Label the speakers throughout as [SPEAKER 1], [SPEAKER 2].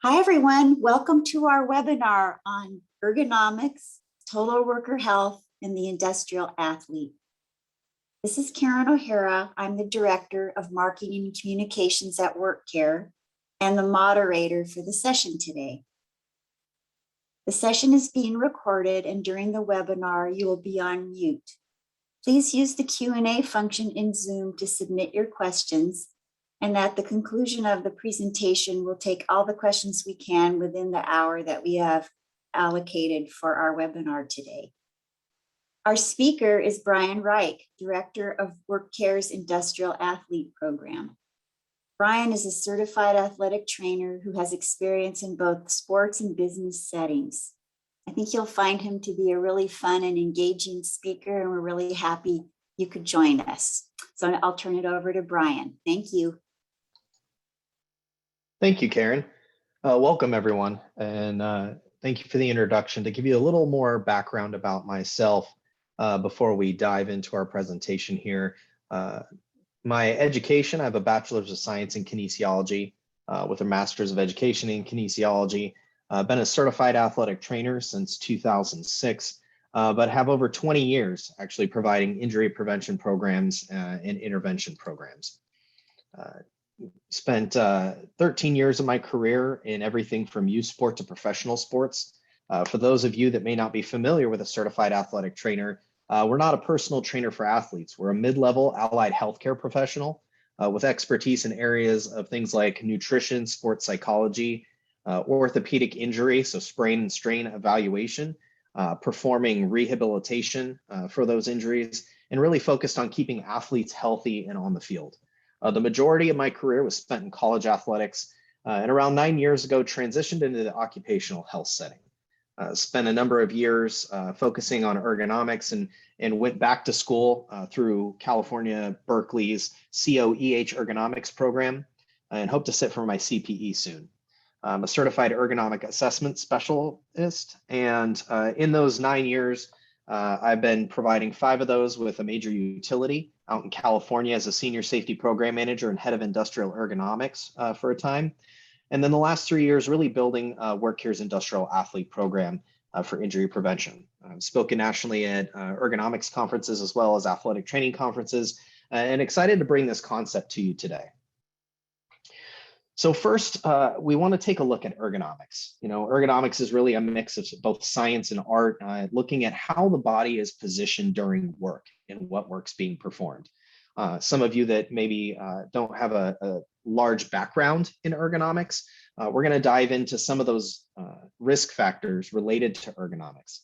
[SPEAKER 1] Hi, everyone. Welcome to our webinar on ergonomics, total worker health, and the industrial athlete. This is Karen O'Hara. I'm the Director of Marketing and Communications at WorkCare and the moderator for the session today. The session is being recorded, and during the webinar, you will be on mute. Please use the Q&A function in Zoom to submit your questions. And at the conclusion of the presentation, we'll take all the questions we can within the hour that we have allocated for our webinar today. Our speaker is Bryan Reich, Director of WorkCare's Industrial Athlete Program. Bryan is a certified athletic trainer who has experience in both sports and business settings. I think you'll find him to be a really fun and engaging speaker, and we're really happy you could join us. So I'll turn it over to Bryan. Thank you.
[SPEAKER 2] Thank you, Karen. Welcome, everyone. And thank you for the introduction. To give you a little more background about myself before we dive into our presentation here. My education, I have a bachelor's of science in kinesiology with a master's of education in kinesiology. I've been a certified athletic trainer since 2006, but have over 20 years actually providing injury prevention programs and intervention programs. Spent 13 years of my career in everything from youth sport to professional sports. For those of you that may not be familiar with a certified athletic trainer, we're not a personal trainer for athletes. We're a mid-level allied healthcare professional with expertise in areas of things like nutrition, sports psychology, orthopedic injury, so sprain and strain evaluation, performing rehabilitation for those injuries, and really focused on keeping athletes healthy and on the field. The majority of my career was spent in college athletics, and around 9 years ago transitioned into the occupational health setting. Spent a number of years focusing on ergonomics and went back to school through California, Berkeley's CEAS Ergonomics program, and hope to sit for my CPE soon. I'm a certified ergonomic assessment specialist, and in those 9 years, I've been providing 5 of those with a major utility out in California as a senior safety program manager and head of industrial ergonomics for a time. And then the last 3 years, really building WorkCare's industrial athlete program for injury prevention. I've spoken nationally at ergonomics conferences as well as athletic training conferences, and excited to bring this concept to you today. So first, we want to take a look at ergonomics. You know, ergonomics is really a mix of both science and art, looking at how the body is positioned during work and what work's being performed. Some of you that maybe don't have a large background in ergonomics, we're going to dive into some of those risk factors related to ergonomics.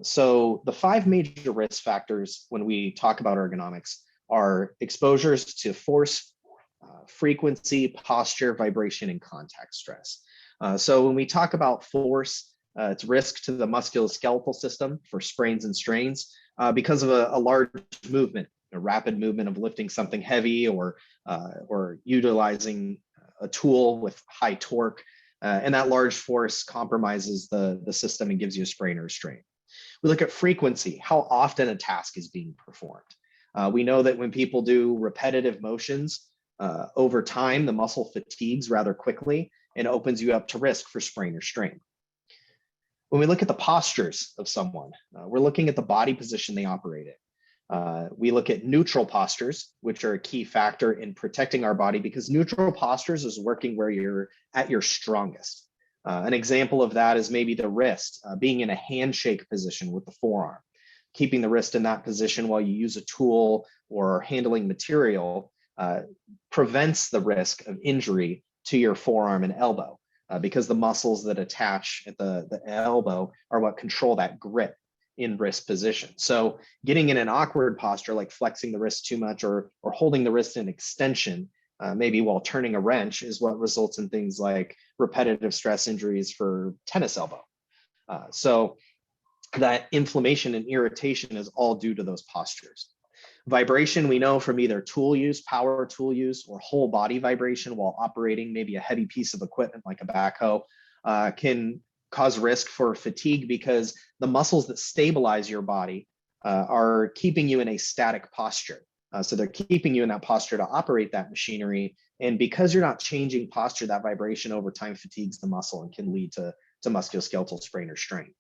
[SPEAKER 2] So the 5 major risk factors when we talk about ergonomics are exposures to force, frequency, posture, vibration, and contact stress. So when we talk about force, it's risk to the musculoskeletal system for sprains and strains because of a large movement, a rapid movement of lifting something heavy or utilizing a tool with high torque, and that large force compromises the system and gives you a sprain or a strain. We look at frequency, how often a task is being performed. We know that when people do repetitive motions, over time, the muscle fatigues rather quickly and opens you up to risk for sprain or strain. When we look at the postures of someone, we're looking at the body position they operate in. We look at neutral postures, which are a key factor in protecting our body because neutral postures is working where you're at your strongest. An example of that is maybe the wrist, being in a handshake position with the forearm, keeping the wrist in that position while you use a tool or handling material prevents the risk of injury to your forearm and elbow because the muscles that attach at the elbow are what control that grip in wrist position. So getting in an awkward posture like flexing the wrist too much or holding the wrist in extension, maybe while turning a wrench, is what results in things like repetitive stress injuries for tennis elbow. So that inflammation and irritation is all due to those postures. Vibration, we know from either tool use, power tool use, or whole body vibration while operating maybe a heavy piece of equipment like a backhoe can cause risk for fatigue because the muscles that stabilize your body are keeping you in a static posture. So they're keeping you in that posture to operate that machinery. And because you're not changing posture, that vibration over time fatigues the muscle and can lead to musculoskeletal sprain or strain.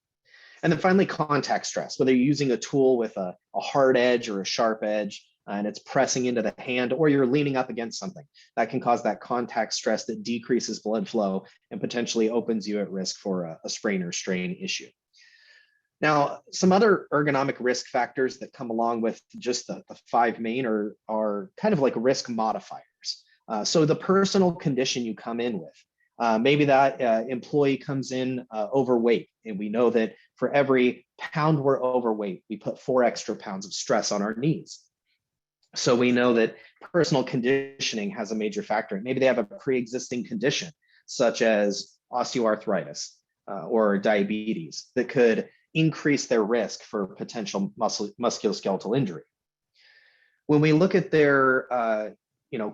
[SPEAKER 2] And then finally, contact stress, whether you're using a tool with a hard edge or a sharp edge, and it's pressing into the hand, or you're leaning up against something, that can cause that contact stress that decreases blood flow and potentially opens you at risk for a sprain or strain issue. Now, some other ergonomic risk factors that come along with just the five main are kind of like risk modifiers. So the personal condition you come in with. Maybe that employee comes in overweight, and we know that for every pound we're overweight, we put 4 extra pounds of stress on our knees. So we know that personal conditioning has a major factor. Maybe they have a pre-existing condition, such as osteoarthritis or diabetes, that could increase their risk for potential musculoskeletal injury. When we look at their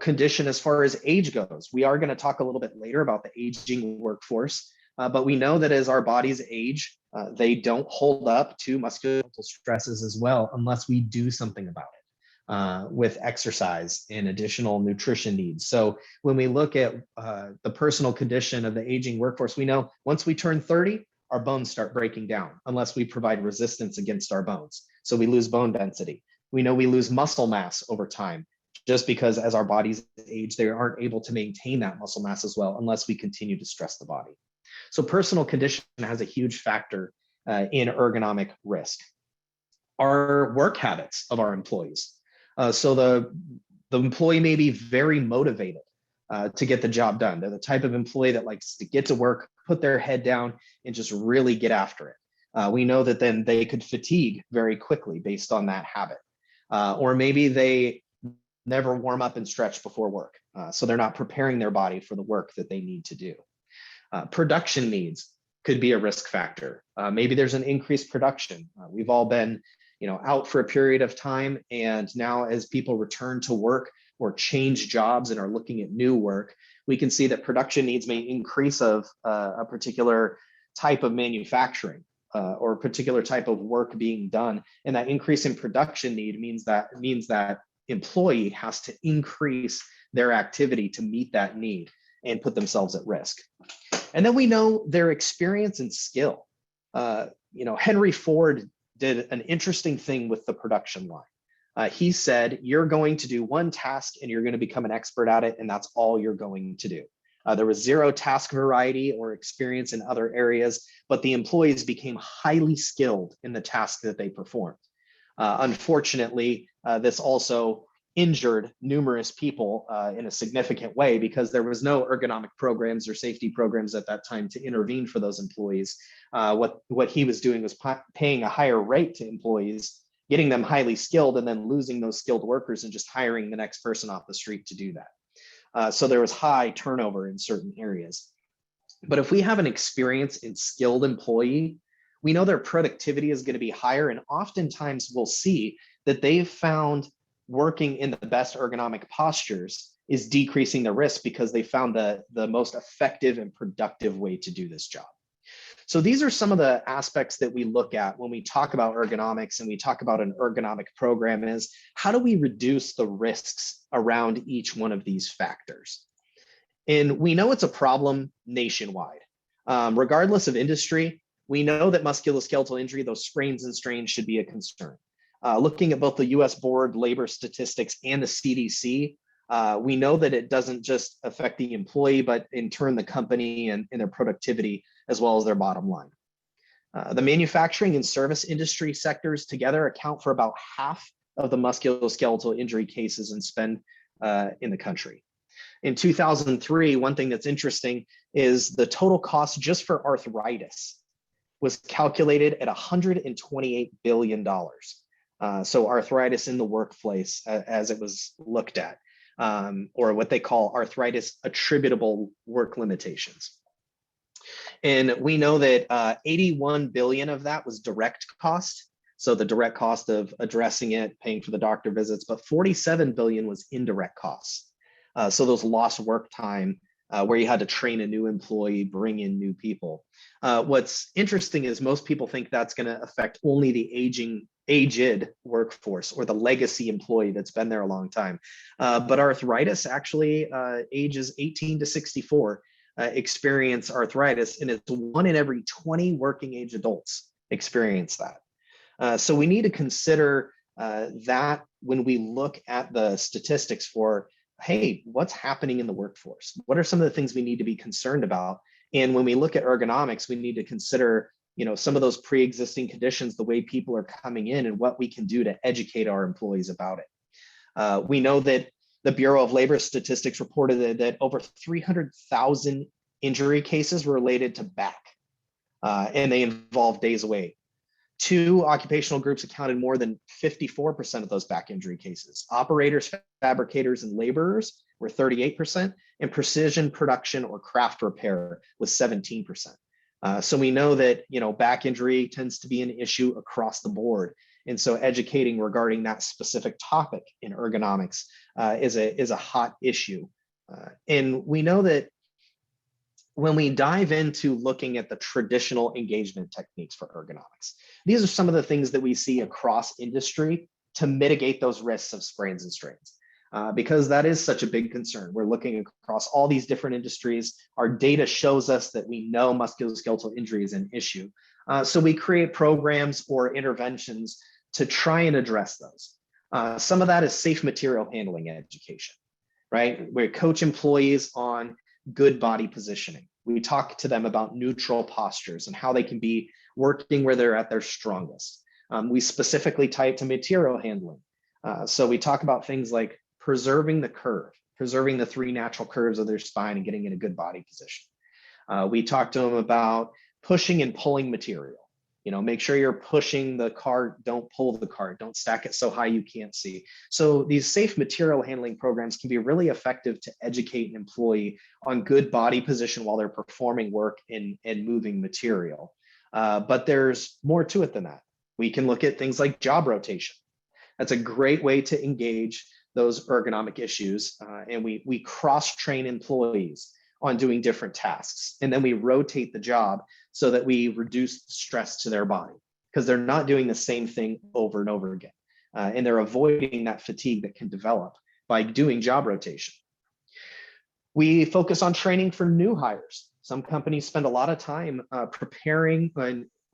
[SPEAKER 2] condition as far as age goes, we are going to talk a little bit later about the aging workforce, but we know that as our bodies age, they don't hold up to musculoskeletal stresses as well unless we do something about it with exercise and additional nutrition needs. So when we look at the personal condition of the aging workforce, we know once we turn 30, our bones start breaking down unless we provide resistance against our bones. So we lose bone density. We know we lose muscle mass over time, just because as our bodies age, they aren't able to maintain that muscle mass as well unless we continue to stress the body. So personal condition has a huge factor in ergonomic risk. Our work habits of our employees. So the employee may be very motivated to get the job done. They're the type of employee that likes to get to work, put their head down, and just really get after it. We know that then they could fatigue very quickly based on that habit. Or maybe they never warm up and stretch before work. So they're not preparing their body for the work that they need to do. Production needs could be a risk factor. Maybe there's an increased production. We've all been out for a period of time, and now as people return to work or change jobs and are looking at new work, we can see that production needs may increase of a particular type of manufacturing or a particular type of work being done. And that increase in production need means that employee has to increase their activity to meet that need and put themselves at risk. And then we know their experience and skill. Henry Ford did an interesting thing with the production line. He said, you're going to do one task and you're going to become an expert at it, and that's all you're going to do. There was zero task variety or experience in other areas, but the employees became highly skilled in the task that they performed. Unfortunately, this also injured numerous people in a significant way because there was no ergonomic programs or safety programs at that time to intervene for those employees. What he was doing was paying a higher rate to employees, getting them highly skilled, and then losing those skilled workers and just hiring the next person off the street to do that. So there was high turnover in certain areas. But if we have an experienced and skilled employee, we know their productivity is going to be higher, and oftentimes we'll see that they've found working in the best ergonomic postures is decreasing the risk because they found the most effective and productive way to do this job. So these are some of the aspects that we look at when we talk about ergonomics and we talk about an ergonomic program is how do we reduce the risks around each one of these factors? And we know it's a problem nationwide. Regardless of industry, we know that musculoskeletal injury, those sprains and strains should be a concern. Looking at both the US Board Labor Statistics and the CDC, we know that it doesn't just affect the employee, but in turn the company and their productivity as well as their bottom line. The manufacturing and service industry sectors together account for about half of the musculoskeletal injury cases and spend in the country. In 2003, one thing that's interesting is the total cost just for arthritis was calculated at $128 billion. So arthritis in the workplace as it was looked at, or what they call arthritis attributable work limitations. And we know that 81 billion of that was direct cost. So the direct cost of addressing it, paying for the doctor visits, but 47 billion was indirect costs. So those lost work time where you had to train a new employee, bring in new people. What's interesting is most people think that's going to affect only the aging aged workforce or the legacy employee that's been there a long time. But arthritis actually ages 18 to 64 experience arthritis, and it's 1 in every 20 working age adults experience that. So we need to consider that when we look at the statistics for, hey, what's happening in the workforce? What are some of the things we need to be concerned about? And when we look at ergonomics, we need to consider, some of those pre-existing conditions, the way people are coming in, and what we can do to educate our employees about it. We know that the Bureau of Labor Statistics reported that over 300,000 injury cases were related to back, and they involved days away. 2 occupational groups accounted more than 54% of those back injury cases. Operators, fabricators, and laborers were 38%, and precision production or craft repair was 17%. So we know that back injury tends to be an issue across the board, and so educating regarding that specific topic in ergonomics is a hot issue. And we know that when we dive into looking at the traditional engagement techniques for ergonomics, these are some of the things that we see across industry to mitigate those risks of sprains and strains, because that is such a big concern. We're looking across all these different industries. Our data shows us that we know musculoskeletal injury is an issue. So we create programs or interventions to try and address those. Some of that is safe material handling education, right? We coach employees on good body positioning. We talk to them about neutral postures and how they can be working where they're at their strongest. We specifically tie it to material handling. So we talk about things like preserving the curve, preserving the 3 natural curves of their spine and getting in a good body position. We talk to them about pushing and pulling material. Make sure you're pushing the cart, don't pull the cart, don't stack it so high you can't see. So these safe material handling programs can be really effective to educate an employee on good body position while they're performing work and moving material. But there's more to it than that. We can look at things like job rotation. That's a great way to engage those ergonomic issues. And we cross-train employees on doing different tasks. And then we rotate the job so that we reduce stress to their body, because they're not doing the same thing over and over again. And they're avoiding that fatigue that can develop by doing job rotation. We focus on training for new hires. Some companies spend a lot of time preparing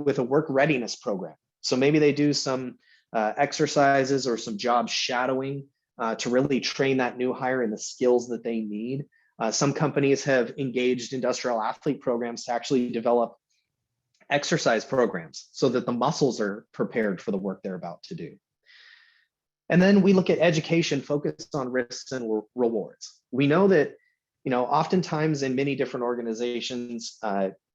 [SPEAKER 2] with a work readiness program. So maybe they do some exercises or some job shadowing to really train that new hire in the skills that they need. Some companies have engaged industrial athlete programs to actually develop exercise programs so that the muscles are prepared for the work they're about to do. And then we look at education focused on risks and rewards. We know that, oftentimes in many different organizations,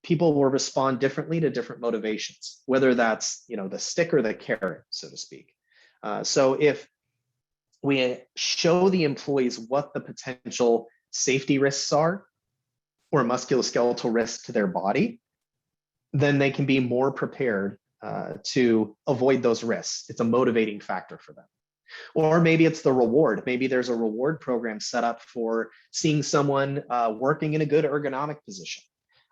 [SPEAKER 2] people will respond differently to different motivations, whether that's, the stick or the carrot, so to speak. So if we show the employees what the potential safety risks are or musculoskeletal risks to their body, then they can be more prepared to avoid those risks. It's a motivating factor for them. Or maybe it's the reward. Maybe there's a reward program set up for seeing someone working in a good ergonomic position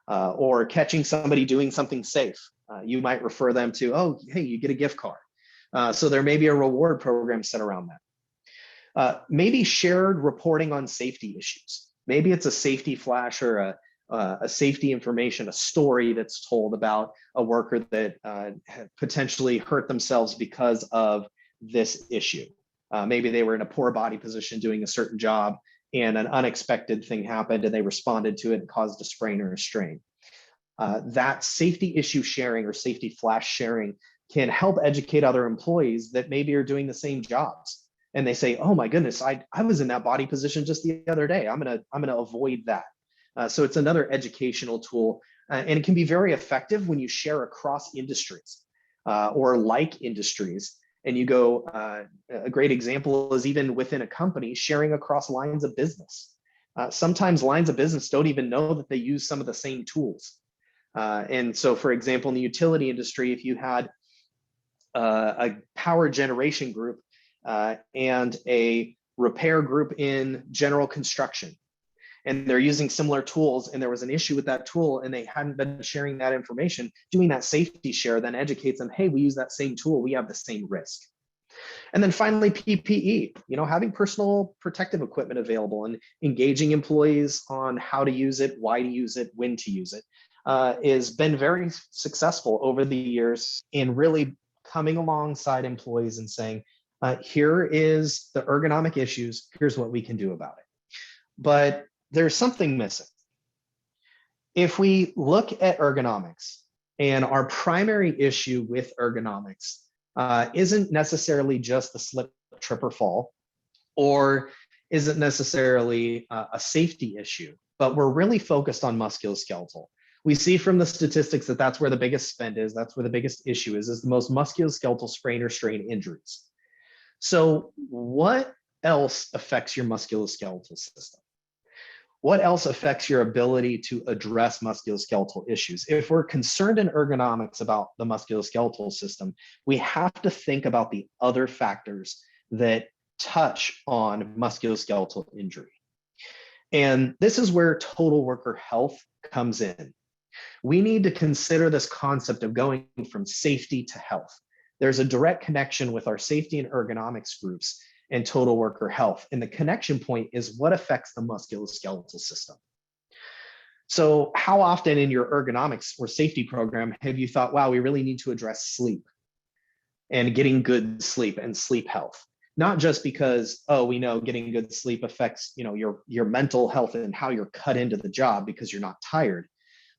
[SPEAKER 2] or catching somebody doing something safe. You might refer them to, oh, hey, you get a gift card. So there may be a reward program set around that. Maybe shared reporting on safety issues. Maybe it's a safety flash or a safety information, a story that's told about a worker that potentially hurt themselves because of this issue. Maybe they were in a poor body position doing a certain job and an unexpected thing happened and they responded to it and caused a sprain or a strain. That safety issue sharing or safety flash sharing can help educate other employees that maybe are doing the same jobs. And they say, oh my goodness, I was in that body position just the other day. I'm gonna avoid that. So it's another educational tool, and it can be very effective when you share across industries or like industries. And you go, a great example is even within a company, sharing across lines of business. Sometimes lines of business don't even know that they use some of the same tools. And so, for example, in the utility industry, if you had a power generation group and a repair group in general construction, and they're using similar tools and there was an issue with that tool and they hadn't been sharing that information, doing that safety share then educates them, hey, we use that same tool, we have the same risk. And then finally, PPE, having personal protective equipment available and engaging employees on how to use it, why to use it, when to use it, has been very successful over the years in really coming alongside employees and saying, here is the ergonomic issues, here's what we can do about it. But there's something missing. If we look at ergonomics, and our primary issue with ergonomics isn't necessarily just the slip, trip, or fall, or isn't necessarily a safety issue, but we're really focused on musculoskeletal. We see from the statistics that that's where the biggest spend is, that's where the biggest issue is the most musculoskeletal sprain or strain injuries. So what else affects your musculoskeletal system? What else affects your ability to address musculoskeletal issues? If we're concerned in ergonomics about the musculoskeletal system, we have to think about the other factors that touch on musculoskeletal injury. And this is where total worker health comes in. We need to consider this concept of going from safety to health. There's a direct connection with our safety and ergonomics groups and total worker health. And the connection point is what affects the musculoskeletal system. So how often in your ergonomics or safety program have you thought, wow, we really need to address sleep and getting good sleep and sleep health? Not just because, oh, we know getting good sleep affects your mental health and how you're cut into the job because you're not tired,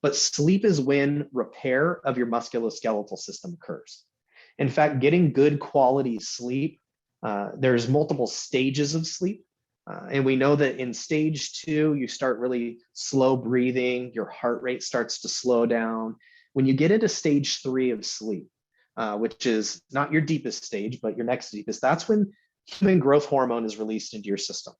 [SPEAKER 2] but sleep is when repair of your musculoskeletal system occurs. In fact, getting good quality sleep, there's multiple stages of sleep. And we know that in stage 2, you start really slow breathing, your heart rate starts to slow down. When you get into stage 3 of sleep, which is not your deepest stage, but your next deepest, that's when human growth hormone is released into your system.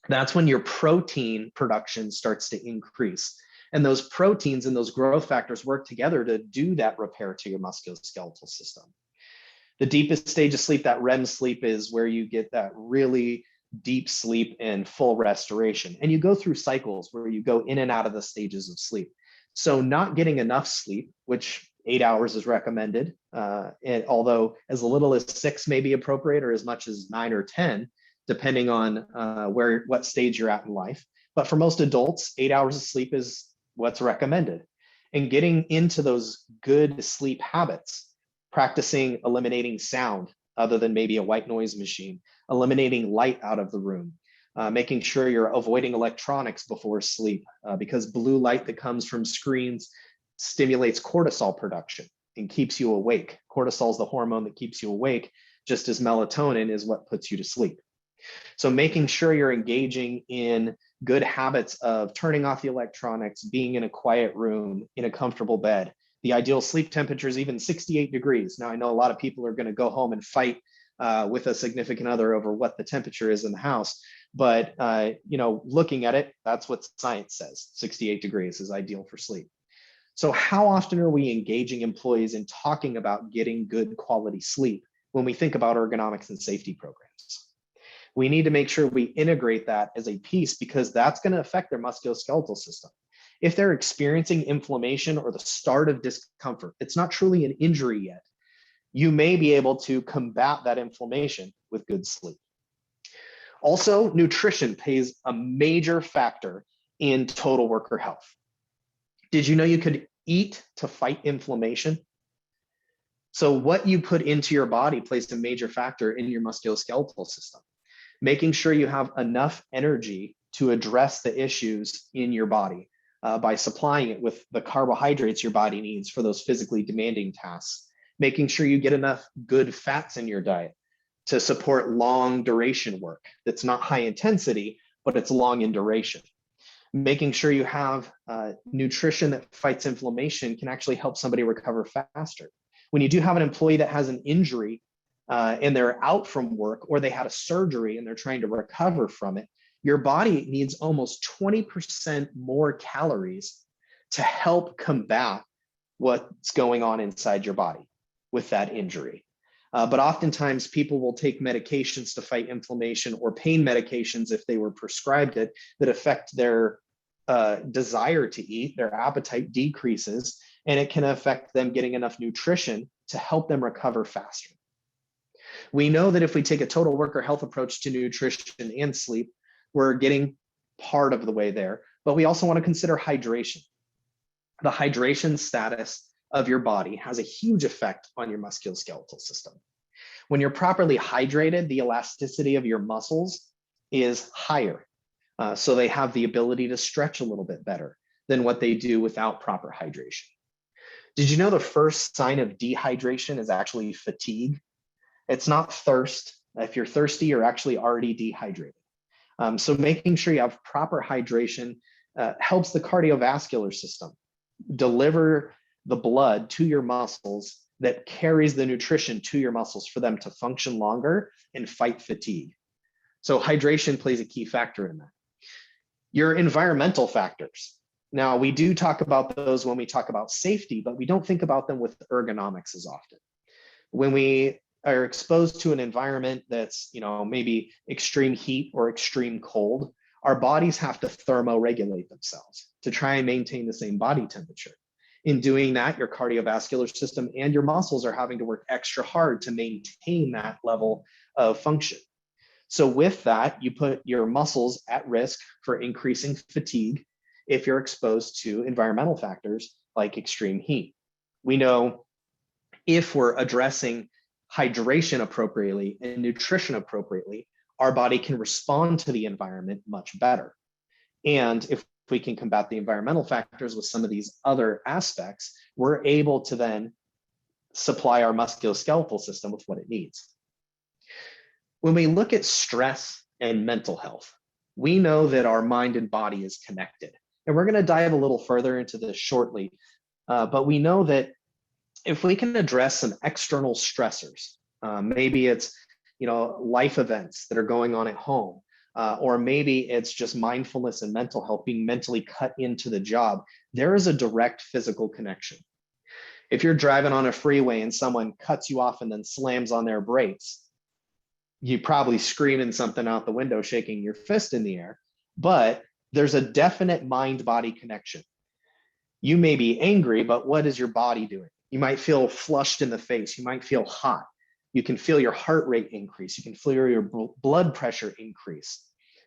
[SPEAKER 2] That's when your protein production starts to increase. And those proteins and those growth factors work together to do that repair to your musculoskeletal system. The deepest stage of sleep, that REM sleep, is where you get that really deep sleep and full restoration. And you go through cycles where you go in and out of the stages of sleep. So not getting enough sleep, which 8 hours is recommended, and although as little as 6 may be appropriate, or as much as 9 or 10, depending on what stage you're at in life. But for most adults, 8 hours of sleep is what's recommended. And getting into those good sleep habits, practicing eliminating sound other than maybe a white noise machine, eliminating light out of the room, making sure you're avoiding electronics before sleep, because blue light that comes from screens stimulates cortisol production and keeps you awake. Cortisol is the hormone that keeps you awake, just as melatonin is what puts you to sleep. So making sure you're engaging in good habits of turning off the electronics, being in a quiet room, in a comfortable bed. The ideal sleep temperature is even 68 degrees. Now, I know a lot of people are going to go home and fight with a significant other over what the temperature is in the house. But, looking at it, that's what science says. 68 degrees is ideal for sleep. So how often are we engaging employees in talking about getting good quality sleep when we think about ergonomics and safety programs? We need to make sure we integrate that as a piece, because that's going to affect their musculoskeletal system. If they're experiencing inflammation or the start of discomfort, it's not truly an injury yet. You may be able to combat that inflammation with good sleep. Also, nutrition plays a major factor in total worker health. Did you know you could eat to fight inflammation? So what you put into your body plays a major factor in your musculoskeletal system. Making sure you have enough energy to address the issues in your body by supplying it with the carbohydrates your body needs for those physically demanding tasks. Making sure you get enough good fats in your diet to support long duration work that's not high intensity, but it's long in duration. Making sure you have nutrition that fights inflammation can actually help somebody recover faster. When you do have an employee that has an injury and they're out from work, or they had a surgery and they're trying to recover from it, your body needs almost 20% more calories to help combat what's going on inside your body with that injury. But oftentimes people will take medications to fight inflammation or pain medications if they were prescribed it that affect their desire to eat, their appetite decreases, and it can affect them getting enough nutrition to help them recover faster. We know that if we take a total worker health approach to nutrition and sleep, we're getting part of the way there, but we also want to consider hydration. The hydration status of your body has a huge effect on your musculoskeletal system. When you're properly hydrated, the elasticity of your muscles is higher. So they have the ability to stretch a little bit better than what they do without proper hydration. Did you know the first sign of dehydration is actually fatigue? It's not thirst. If you're thirsty, you're actually already dehydrated. So making sure you have proper hydration helps the cardiovascular system deliver the blood to your muscles that carries the nutrition to your muscles for them to function longer and fight fatigue. So hydration plays a key factor in that. Your environmental factors. Now, we do talk about those when we talk about safety, but we don't think about them with ergonomics as often. When we are exposed to an environment that's, maybe extreme heat or extreme cold, our bodies have to thermoregulate themselves to try and maintain the same body temperature. In doing that, your cardiovascular system and your muscles are having to work extra hard to maintain that level of function. So with that, you put your muscles at risk for increasing fatigue if you're exposed to environmental factors like extreme heat. We know if we're addressing hydration appropriately and nutrition appropriately, our body can respond to the environment much better. And if we can combat the environmental factors with some of these other aspects, we're able to then supply our musculoskeletal system with what it needs. When we look at stress and mental health, we know that our mind and body is connected. And we're going to dive a little further into this shortly. But we know that if we can address some external stressors, maybe it's life events that are going on at home, or maybe it's just mindfulness and mental health being mentally cut into the job, there is a direct physical connection. If you're driving on a freeway and someone cuts you off and then slams on their brakes, you probably screaming something out the window, shaking your fist in the air, but there's a definite mind-body connection. You may be angry, but what is your body doing? You might feel flushed in the face. You might feel hot. You can feel your heart rate increase. You can feel your blood pressure increase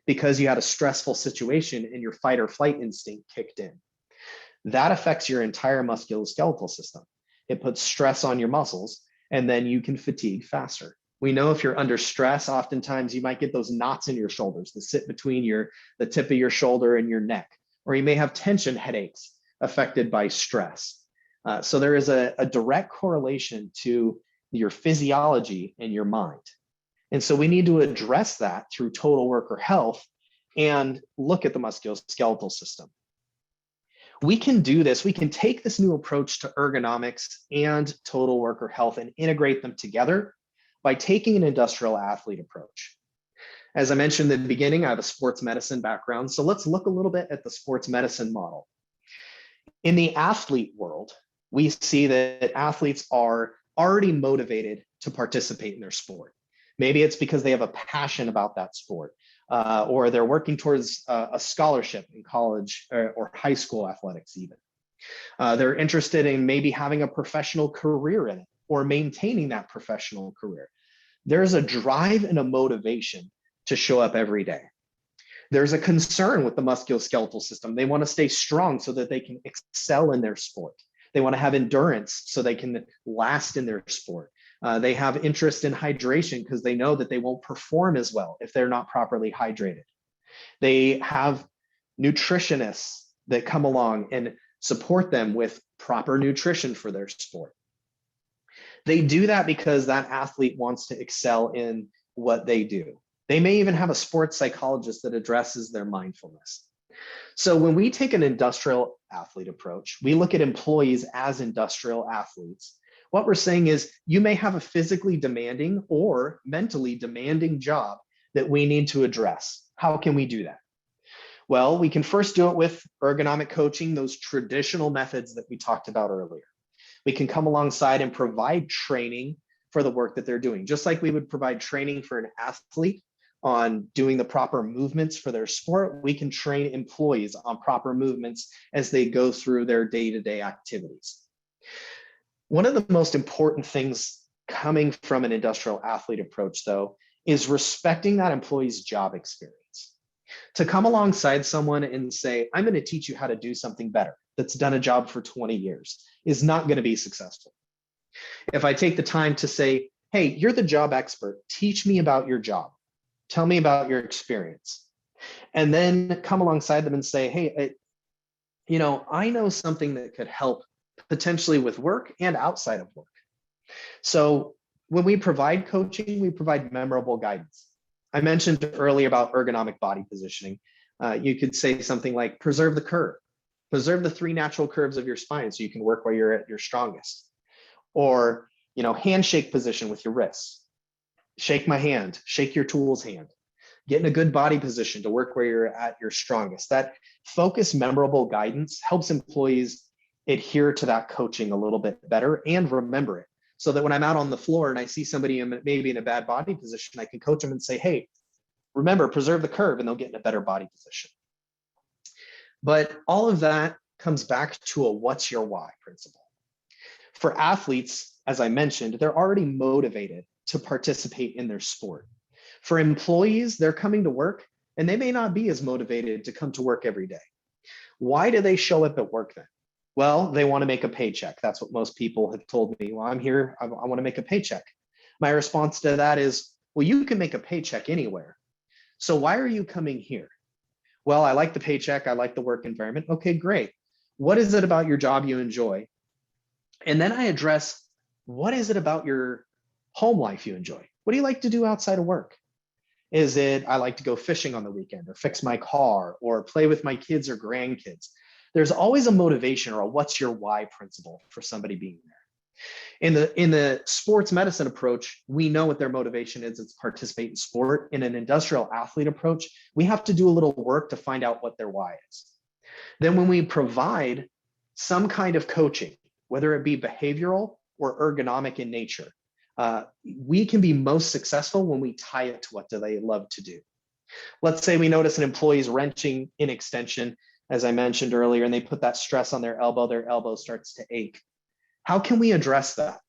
[SPEAKER 2] because you had a stressful situation and your fight or flight instinct kicked in. That affects your entire musculoskeletal system. It puts stress on your muscles, and then you can fatigue faster. We know if you're under stress, oftentimes you might get those knots in your shoulders that sit between the tip of your shoulder and your neck, or you may have tension headaches affected by stress. So there is a direct correlation to your physiology and your mind. And so we need to address that through total worker health and look at the musculoskeletal system. We can do this. We can take this new approach to ergonomics and total worker health and integrate them together by taking an industrial athlete approach. As I mentioned in the beginning, I have a sports medicine background. So let's look a little bit at the sports medicine model. In the athlete world, we see that athletes are already motivated to participate in their sport. Maybe it's because they have a passion about that sport, or they're working towards a scholarship in college or high school athletics even. They're interested in maybe having a professional career in it or maintaining that professional career. There's a drive and a motivation to show up every day. There's a concern with the musculoskeletal system. They want to stay strong so that they can excel in their sport. They want to have endurance so they can last in their sport. They have interest in hydration because they know that they won't perform as well if they're not properly hydrated. They have nutritionists that come along and support them with proper nutrition for their sport. They do that because that athlete wants to excel in what they do. They may even have a sports psychologist that addresses their mindfulness. So when we take an industrial athlete approach, we look at employees as industrial athletes. What we're saying is you may have a physically demanding or mentally demanding job that we need to address. How can we do that? Well, we can first do it with ergonomic coaching, those traditional methods that we talked about earlier. We can come alongside and provide training for the work that they're doing. Just like we would provide training for an athlete on doing the proper movements for their sport, we can train employees on proper movements as they go through their day-to-day activities. One of the most important things coming from an industrial athlete approach, though, is respecting that employee's job experience. To come alongside someone and say, I'm going to teach you how to do something better that's done a job for 20 years is not going to be successful. If I take the time to say, hey, you're the job expert, teach me about your job. Tell me about your experience. And then come alongside them and say, hey, I know something that could help potentially with work and outside of work. So when we provide coaching, we provide memorable guidance. I mentioned earlier about ergonomic body positioning. You could say something like preserve the curve, preserve the 3 natural curves of your spine so you can work where you're at your strongest. Or, handshake position with your wrists. Shake my hand, shake your tool's hand. Get in a good body position to work where you're at your strongest. That focused, memorable guidance helps employees adhere to that coaching a little bit better and remember it. So that when I'm out on the floor and I see somebody maybe in a bad body position, I can coach them and say, hey, remember, preserve the curve, and they'll get in a better body position. But all of that comes back to a what's your why principle. For athletes, as I mentioned, they're already motivated to participate in their sport. For employees, they're coming to work and they may not be as motivated to come to work every day. Why do they show up at work then? Well, they want to make a paycheck. That's what most people have told me. Well, I'm here, I want to make a paycheck. My response to that is, well, you can make a paycheck anywhere. So why are you coming here? Well, I like the paycheck. I like the work environment. Okay, great. What is it about your job you enjoy? And then I address, what is it about your home life you enjoy? What do you like to do outside of work? Is it, I like to go fishing on the weekend or fix my car or play with my kids or grandkids? There's always a motivation or a what's your why principle for somebody being there. In the sports medicine approach, we know what their motivation is. It's participate in sport. In an industrial athlete approach, we have to do a little work to find out what their why is. Then when we provide some kind of coaching, whether it be behavioral or ergonomic in nature, we can be most successful when we tie it to what do they love to do. Let's say we notice an employee is wrenching in extension, as I mentioned earlier, and they put that stress on their elbow starts to ache. How can we address that?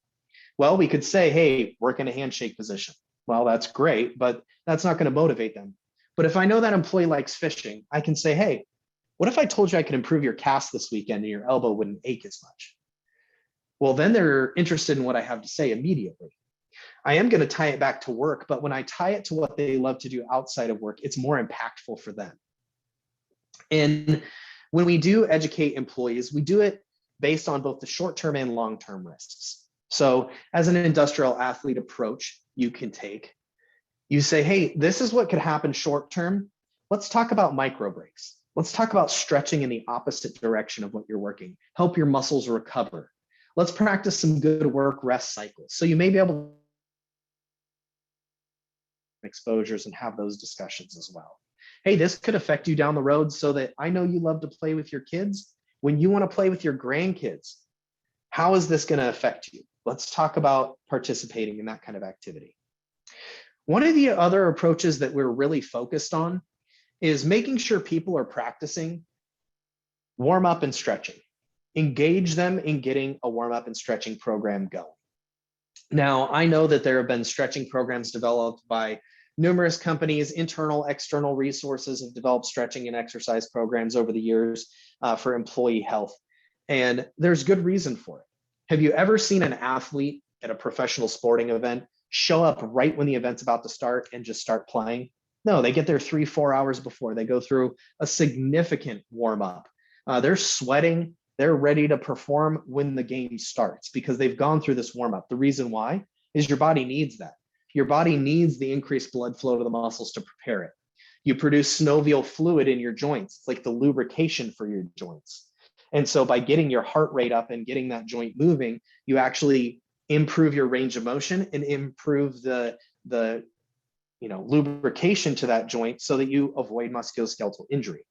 [SPEAKER 2] Well, we could say, hey, work in a handshake position. Well, that's great, but that's not going to motivate them. But if I know that employee likes fishing, I can say, hey, what if I told you I could improve your cast this weekend and your elbow wouldn't ache as much? Well, then they're interested in what I have to say immediately. I am going to tie it back to work, but when I tie it to what they love to do outside of work, it's more impactful for them. And when we do educate employees, we do it based on both the short-term and long-term risks. So as an industrial athlete approach you can take, you say, hey, this is what could happen short-term. Let's talk about micro breaks. Let's talk about stretching in the opposite direction of what you're working. Help your muscles recover. Let's practice some good work rest cycles. So you may be able to exposures and have those discussions as well. Hey, this could affect you down the road so that I know you love to play with your kids. When you want to play with your grandkids, how is this going to affect you? Let's talk about participating in that kind of activity. One of the other approaches that we're really focused on is making sure people are practicing warm up and stretching. Engage them in getting a warm up and stretching program going. Now, I know that there have been stretching programs developed by numerous companies. Internal, external resources have developed stretching and exercise programs over the years for employee health. And there's good reason for it. Have you ever seen an athlete at a professional sporting event show up right when the event's about to start and just start playing? No, they get there 3-4 hours before. They go through a significant warm up. They're sweating. They're ready to perform when the game starts because they've gone through this warm up. The reason why is your body needs that. Your body needs the increased blood flow to the muscles to prepare it. You produce synovial fluid in your joints. It's like the lubrication for your joints. And so by getting your heart rate up and getting that joint moving, you actually improve your range of motion and improve the lubrication to that joint so that you avoid musculoskeletal injury.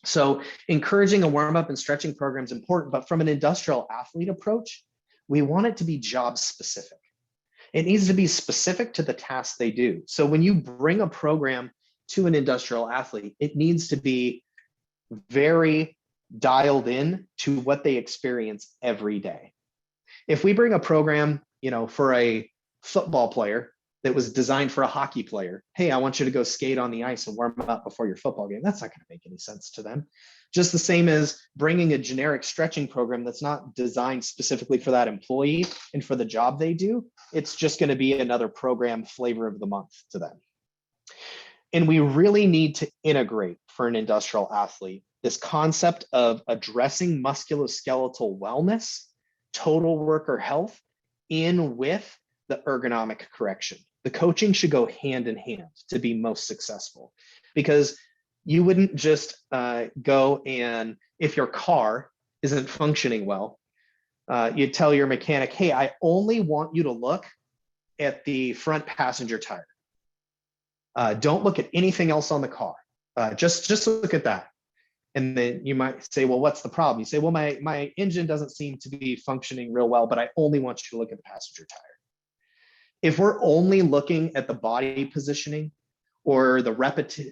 [SPEAKER 2] So encouraging a warm-up and stretching program is important, but from an industrial athlete approach, we want it to be job specific. It needs to be specific to the task they do. So when you bring a program to an industrial athlete, it needs to be very dialed in to what they experience every day. If we bring a program, for a football player that was designed for a hockey player, hey, I want you to go skate on the ice and warm up before your football game, that's not going to make any sense to them. Just the same as bringing a generic stretching program that's not designed specifically for that employee and for the job they do, it's just going to be another program flavor of the month to them. And we really need to integrate for an industrial athlete this concept of addressing musculoskeletal wellness, total worker health, in with the ergonomic correction. The coaching should go hand in hand to be most successful, because you wouldn't just go and, if your car isn't functioning well, you'd tell your mechanic, hey, I only want you to look at the front passenger tire. Don't look at anything else on the car. Just look at that. And then you might say, well, what's the problem? You say, well, my engine doesn't seem to be functioning real well, but I only want you to look at the passenger tire. If we're only looking at the body positioning or the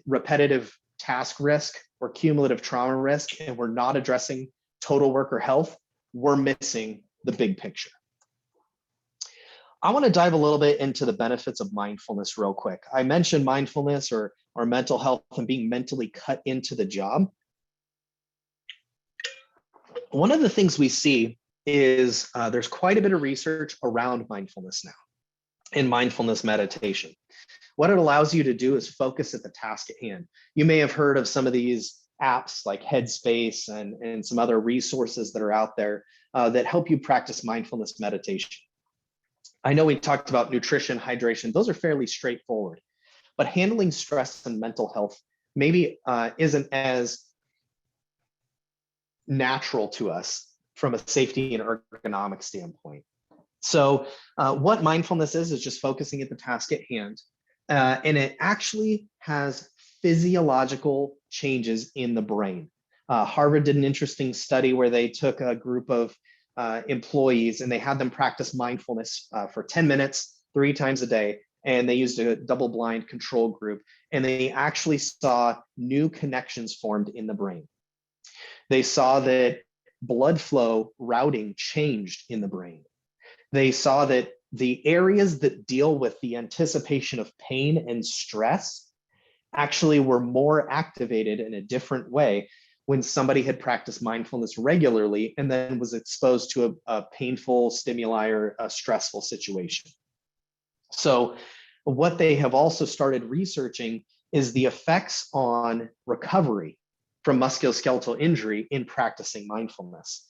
[SPEAKER 2] repetitive task risk or cumulative trauma risk, and we're not addressing total worker health, we're missing the big picture. I want to dive a little bit into the benefits of mindfulness real quick. I mentioned mindfulness or mental health and being mentally cut into the job. One of the things we see is there's quite a bit of research around mindfulness now and mindfulness meditation. What it allows you to do is focus at the task at hand. You may have heard of some of these apps like Headspace and some other resources that are out there that help you practice mindfulness meditation. I know we talked about nutrition, hydration. Those are fairly straightforward, but handling stress and mental health maybe isn't as natural to us from a safety and ergonomic standpoint. So what mindfulness is just focusing at the task at hand. And it actually has physiological changes in the brain. Harvard did an interesting study where they took a group of employees and they had them practice mindfulness for 10 minutes, 3 times a day. And they used a double-blind control group, and they actually saw new connections formed in the brain. They saw that blood flow routing changed in the brain. They saw that the areas that deal with the anticipation of pain and stress actually were more activated in a different way when somebody had practiced mindfulness regularly and then was exposed to a painful stimuli or a stressful situation. So what they have also started researching is the effects on recovery from musculoskeletal injury in practicing mindfulness.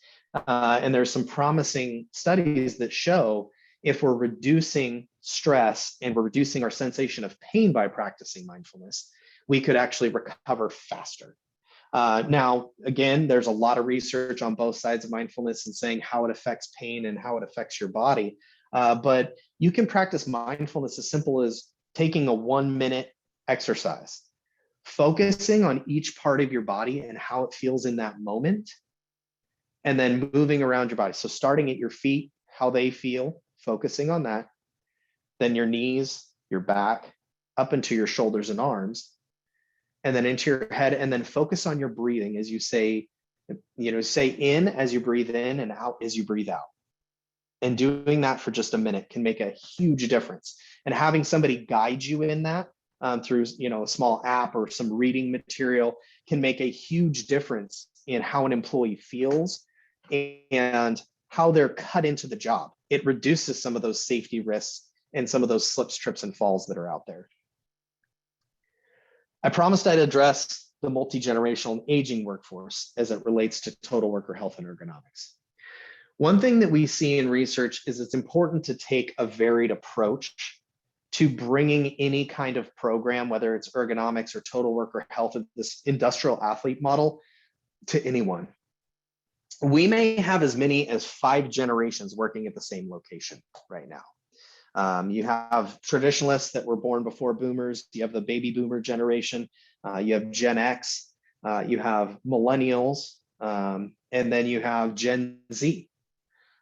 [SPEAKER 2] And there's some promising studies that show if we're reducing stress and we're reducing our sensation of pain by practicing mindfulness, we could actually recover faster. Now, again, there's a lot of research on both sides of mindfulness and saying how it affects pain and how it affects your body. But you can practice mindfulness as simple as taking a 1-minute exercise, focusing on each part of your body and how it feels in that moment, and then moving around your body. So starting at your feet, how they feel, focusing on that, then your knees, your back, up into your shoulders and arms, and then into your head, and then focus on your breathing as you say in as you breathe in and out as you breathe out. And doing that for just a minute can make a huge difference. And having somebody guide you in that through a small app or some reading material can make a huge difference in how an employee feels and how they're cut into the job. It reduces some of those safety risks and some of those slips, trips, and falls that are out there. I promised I'd address the multi-generational and aging workforce as it relates to total worker health and ergonomics. One thing that we see in research is it's important to take a varied approach to bringing any kind of program, whether it's ergonomics or total worker health, this industrial athlete model, to anyone. We may have as many as 5 generations working at the same location right now. You have traditionalists that were born before boomers. You have the baby boomer generation. You have Gen X. You have millennials. And then you have Gen Z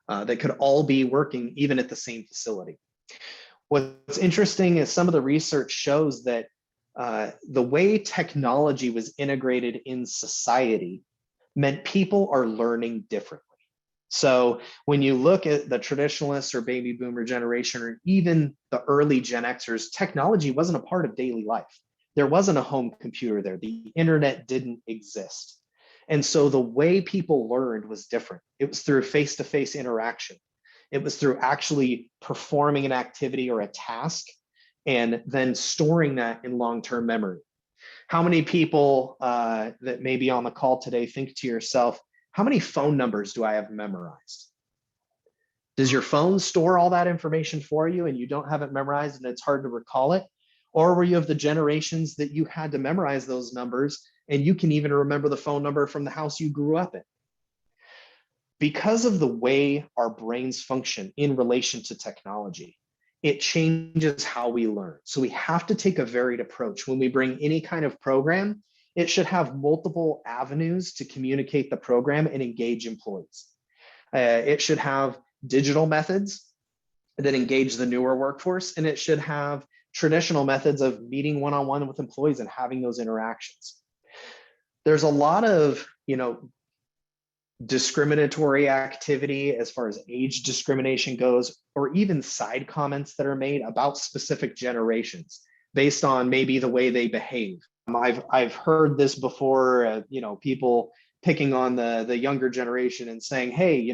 [SPEAKER 2] that could all be working even at the same facility. What's interesting is some of the research shows that the way technology was integrated in society meant people are learning differently. So when you look at the traditionalists or baby boomer generation, or even the early Gen Xers, technology wasn't a part of daily life. There wasn't a home computer there. The internet didn't exist. And so the way people learned was different. It was through face-to-face interaction. It was through actually performing an activity or a task and then storing that in long-term memory. How many people that may be on the call today think to yourself, how many phone numbers do I have memorized? Does your phone store all that information for you and you don't have it memorized and it's hard to recall it? Or were you of the generations that you had to memorize those numbers and you can even remember the phone number from the house you grew up in? Because of the way our brains function in relation to technology, it changes how we learn. So we have to take a varied approach. When we bring any kind of program, it should have multiple avenues to communicate the program and engage employees. It should have digital methods that engage the newer workforce, and it should have traditional methods of meeting one-on-one with employees and having those interactions. There's a lot of, discriminatory activity as far as age discrimination goes, or even side comments that are made about specific generations based on maybe the way they behave. I've heard this before, people picking on the younger generation and saying, hey,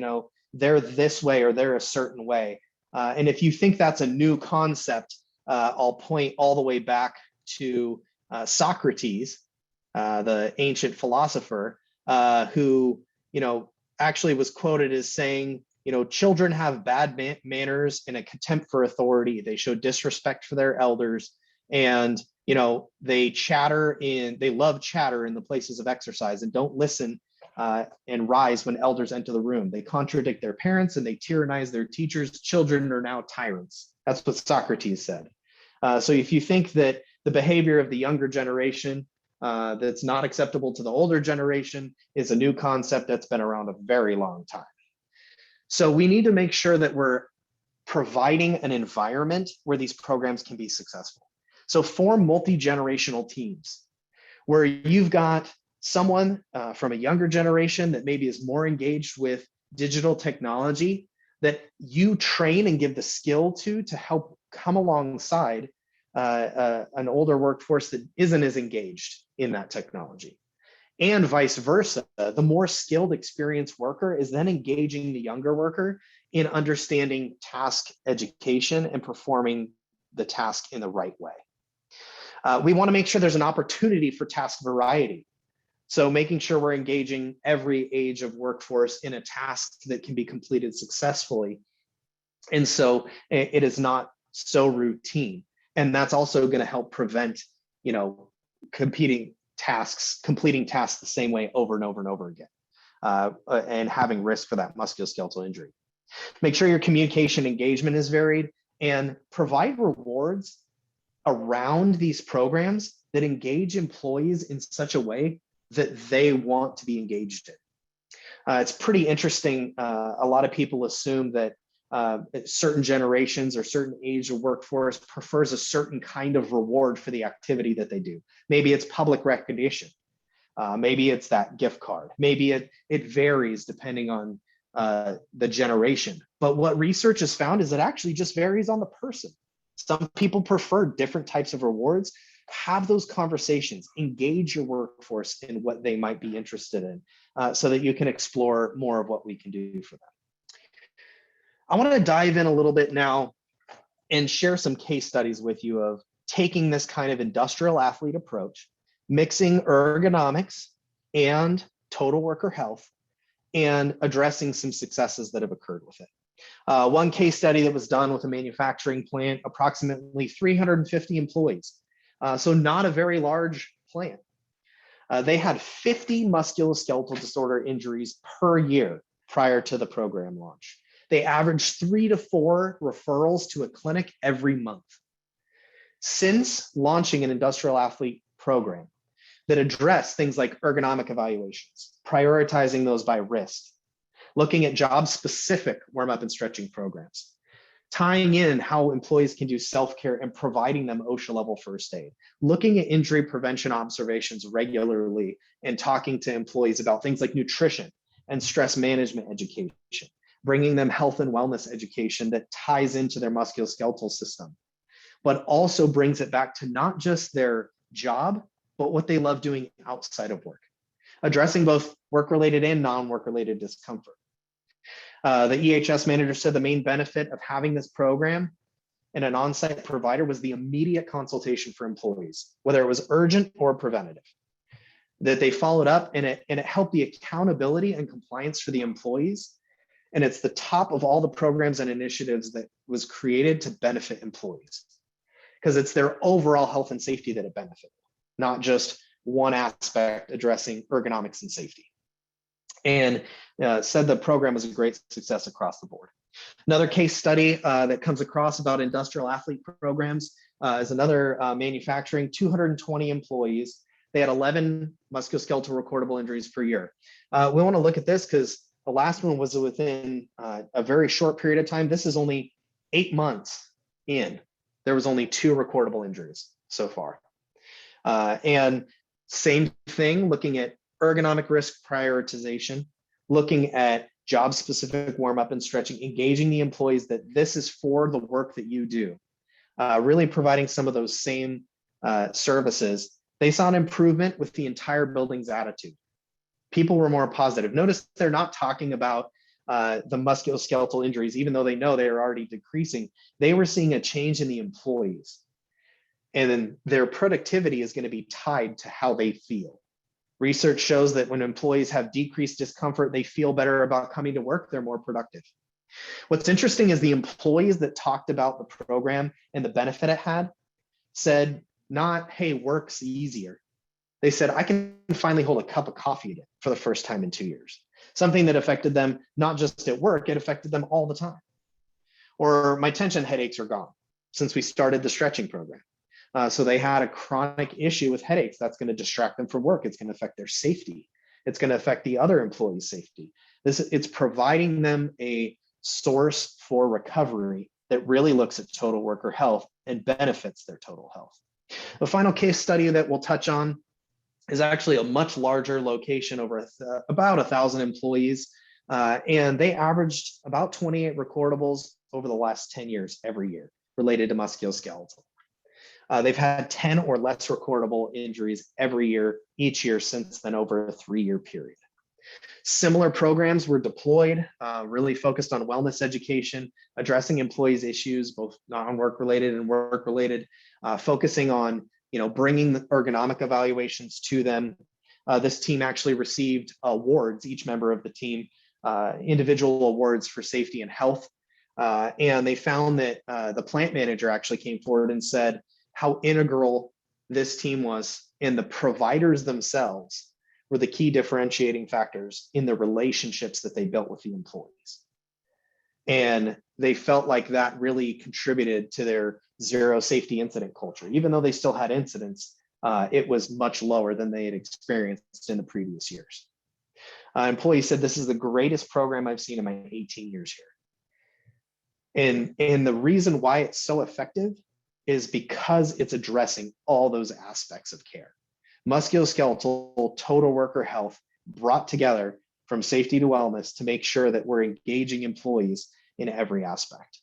[SPEAKER 2] they're this way or they're a certain way. And if you think that's a new concept, I'll point all the way back to Socrates, the ancient philosopher, who actually was quoted as saying, children have bad manners and a contempt for authority. They show disrespect for their elders, and they love chatter in the places of exercise and don't listen and rise when elders enter the room. They contradict their parents and they tyrannize their teachers. Children are now tyrants. That's what Socrates said. So if you think that the behavior of the younger generation that's not acceptable to the older generation is a new concept that's been around a very long time. So we need to make sure that we're providing an environment where these programs can be successful. So form multi-generational teams where you've got someone from a younger generation that maybe is more engaged with digital technology that you train and give the skill to help come alongside an older workforce that isn't as engaged in that technology. And vice versa, the more skilled, experienced worker is then engaging the younger worker in understanding task education and performing the task in the right way. We want to make sure there's an opportunity for task variety. So making sure we're engaging every age of workforce in a task that can be completed successfully. And so it is not so routine. And that's also going to help prevent, completing tasks the same way over and over and over again, and having risk for that musculoskeletal injury. Make sure your communication engagement is varied and provide rewards around these programs that engage employees in such a way that they want to be engaged in. It's pretty interesting. A lot of people assume that certain generations or certain age of workforce prefers a certain kind of reward for the activity that they do. Maybe it's public recognition. Maybe it's that gift card. Maybe it varies depending on the generation. But what research has found is it actually just varies on the person. Some people prefer different types of rewards. Have those conversations, engage your workforce in what they might be interested in so that you can explore more of what we can do for them. I want to dive in a little bit now and share some case studies with you of taking this kind of industrial athlete approach, mixing ergonomics and total worker health, and addressing some successes that have occurred with it. One case study that was done with a manufacturing plant, approximately 350 employees. So not a very large plant. They had 50 musculoskeletal disorder injuries per year prior to the program launch. They averaged 3 to 4 referrals to a clinic every month. Since launching an industrial athlete program that addressed things like ergonomic evaluations, prioritizing those by risk, looking at job-specific warm-up and stretching programs, tying in how employees can do self-care and providing them OSHA level first aid, looking at injury prevention observations regularly and talking to employees about things like nutrition and stress management education, bringing them health and wellness education that ties into their musculoskeletal system, but also brings it back to not just their job, but what they love doing outside of work, addressing both work-related and non-work-related discomfort. The EHS manager said the main benefit of having this program and an on-site provider was the immediate consultation for employees, whether it was urgent or preventative, that they followed up, and it helped the accountability and compliance for the employees. And it's the top of all the programs and initiatives that was created to benefit employees, because it's their overall health and safety that it benefited, not just one aspect addressing ergonomics and safety. And said the program was a great success across the board. Another case study that comes across about industrial athlete programs is another manufacturing, 220 employees. They had 11 musculoskeletal recordable injuries per year. We want to look at this because the last one was within a very short period of time. This is only 8 months in. There was only 2 recordable injuries so far. And same thing, looking at ergonomic risk prioritization, looking at job-specific warm-up and stretching, engaging the employees that this is for the work that you do, really providing some of those same services. They saw an improvement with the entire building's attitude. People were more positive. Notice they're not talking about the musculoskeletal injuries, even though they know they are already decreasing. They were seeing a change in the employees. And then their productivity is going to be tied to how they feel. Research shows that when employees have decreased discomfort, they feel better about coming to work, they're more productive. What's interesting is the employees that talked about the program and the benefit it had said not, hey, work's easier. They said, I can finally hold a cup of coffee for the first time in 2 years. Something that affected them not just at work, it affected them all the time. Or my tension headaches are gone since we started the stretching program. So they had a chronic issue with headaches. That's going to distract them from work. It's going to affect their safety. It's going to affect the other employees' safety. It's providing them a source for recovery that really looks at total worker health and benefits their total health. The final case study that we'll touch on is actually a much larger location, over about 1,000 employees. And they averaged about 28 recordables over the last 10 years every year related to musculoskeletal. They've had 10 or less recordable injuries every year, each year since then, over a 3-year period. Similar programs were deployed, really focused on wellness education, addressing employees' issues, both non-work related and work related, focusing on bringing the ergonomic evaluations to them. This team actually received awards, each member of the team, individual awards for safety and health. And they found that the plant manager actually came forward and said how integral this team was, and the providers themselves were the key differentiating factors in the relationships that they built with the employees. And they felt like that really contributed to their zero safety incident culture. Even though they still had incidents, it was much lower than they had experienced in the previous years. Employees said, this is the greatest program I've seen in my 18 years here. And the reason why it's so effective is because it's addressing all those aspects of care. Musculoskeletal total worker health brought together from safety to wellness to make sure that we're engaging employees in every aspect.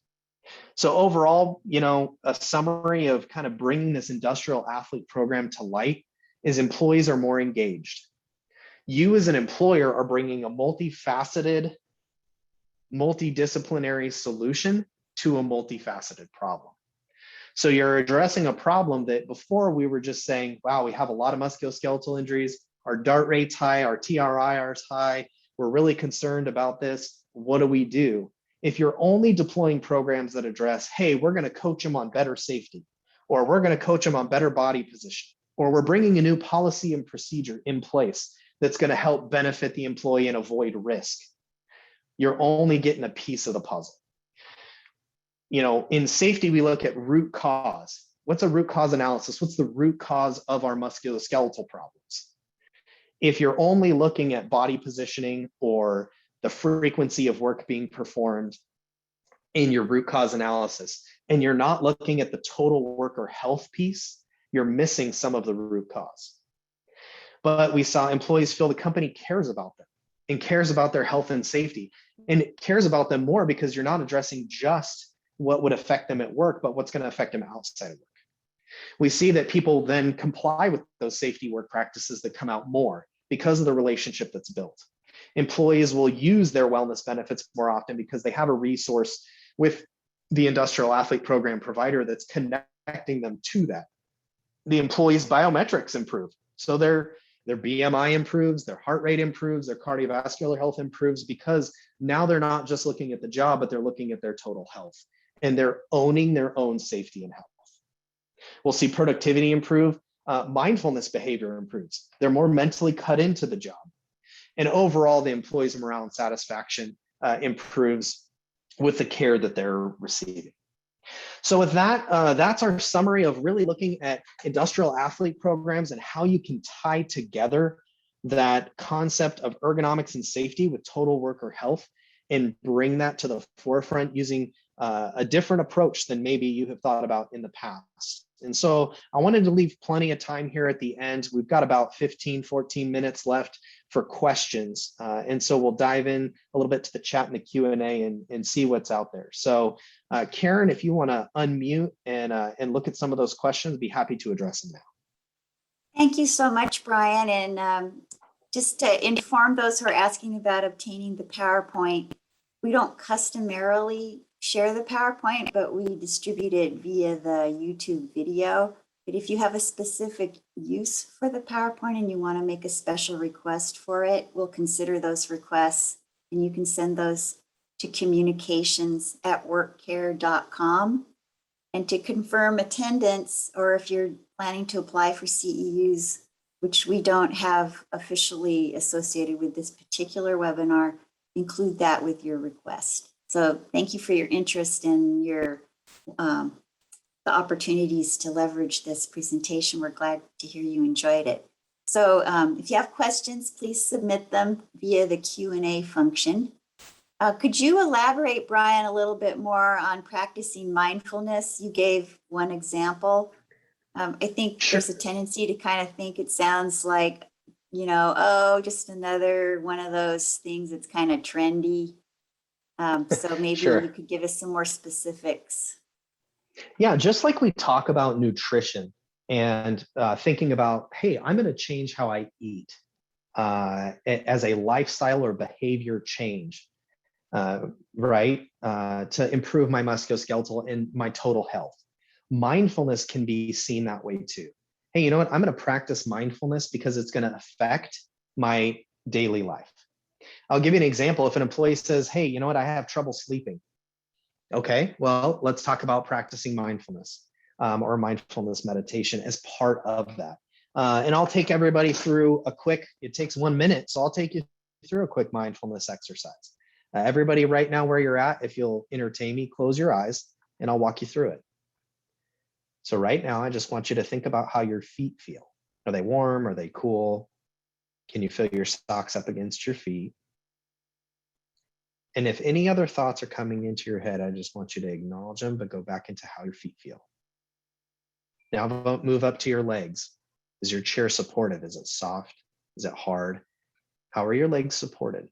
[SPEAKER 2] So overall, a summary of kind of bringing this industrial athlete program to light is employees are more engaged. You as an employer are bringing a multifaceted, multidisciplinary solution to a multifaceted problem. So you're addressing a problem that before we were just saying, wow, we have a lot of musculoskeletal injuries, our DART rate's high, our TRIR is high, we're really concerned about this, what do we do? If you're only deploying programs that address, hey, we're going to coach them on better safety, or we're going to coach them on better body position, or we're bringing a new policy and procedure in place that's going to help benefit the employee and avoid risk, you're only getting a piece of the puzzle. In safety, we look at root cause. What's a root cause analysis? What's the root cause of our musculoskeletal problems? If you're only looking at body positioning or the frequency of work being performed, in your root cause analysis and you're not looking at the total worker health piece, you're missing some of the root cause. But we saw employees feel the company cares about them and cares about their health and safety, and it cares about them more because you're not addressing just what would affect them at work, but what's going to affect them outside of work. We see that people then comply with those safety work practices that come out more because of the relationship that's built. Employees will use their wellness benefits more often because they have a resource with the industrial athlete program provider that's connecting them to that. The employees' biometrics improve. So their BMI improves, their heart rate improves, their cardiovascular health improves, because now they're not just looking at the job, but they're looking at their total health, and they're owning their own safety and health. We'll see productivity improve. Mindfulness behavior improves. They're more mentally cut into the job. And overall, the employees' morale and satisfaction improves with the care that they're receiving. So with that, that's our summary of really looking at industrial athlete programs and how you can tie together that concept of ergonomics and safety with total worker health and bring that to the forefront using a different approach than maybe you have thought about in the past. And so I wanted to leave plenty of time here at the end. We've got about 14 minutes left for questions. And so we'll dive in a little bit to the chat and the Q&A and see what's out there. So Karen, if you want to unmute and look at some of those questions, I'd be happy to address them now.
[SPEAKER 1] Thank you so much, Bryan. And just to inform those who are asking about obtaining the PowerPoint, we don't customarily share the PowerPoint, but we distribute it via the YouTube video. But if you have a specific use for the PowerPoint and you want to make a special request for it, we'll consider those requests, and you can send those to communications@workcare.com. And to confirm attendance, or if you're planning to apply for CEUs, which we don't have officially associated with this particular webinar, include that with your request. So thank you for your interest and your the opportunities to leverage this presentation. We're glad to hear you enjoyed it. So if you have questions, please submit them via the Q&A function. Could you elaborate, Bryan, a little bit more on practicing mindfulness? You gave one example. I think
[SPEAKER 2] Sure.
[SPEAKER 1] there's a tendency to kind of think it sounds like, you know, oh, just another one of those things that's kind of trendy. So maybe
[SPEAKER 2] Sure.
[SPEAKER 1] you could give us some more specifics.
[SPEAKER 2] Yeah, just like we talk about nutrition and thinking about, hey, I'm going to change how I eat as a lifestyle or behavior change, right? To improve my musculoskeletal and my total health. Mindfulness can be seen that way too. Hey, you know what? I'm going to practice mindfulness because it's going to affect my daily life. I'll give you an example. If an employee says, hey, you know what? I have trouble sleeping. Okay, well, let's talk about practicing mindfulness or mindfulness meditation as part of that. And I'll take everybody through it takes 1 minute. So I'll take you through a quick mindfulness exercise. Everybody right now where you're at, if you'll entertain me, close your eyes and I'll walk you through it. So right now, I just want you to think about how your feet feel. Are they warm? Are they cool? Can you feel your socks up against your feet? And if any other thoughts are coming into your head, I just want you to acknowledge them, but go back into how your feet feel. Now move up to your legs. Is your chair supported? Is it soft? Is it hard? How are your legs supported?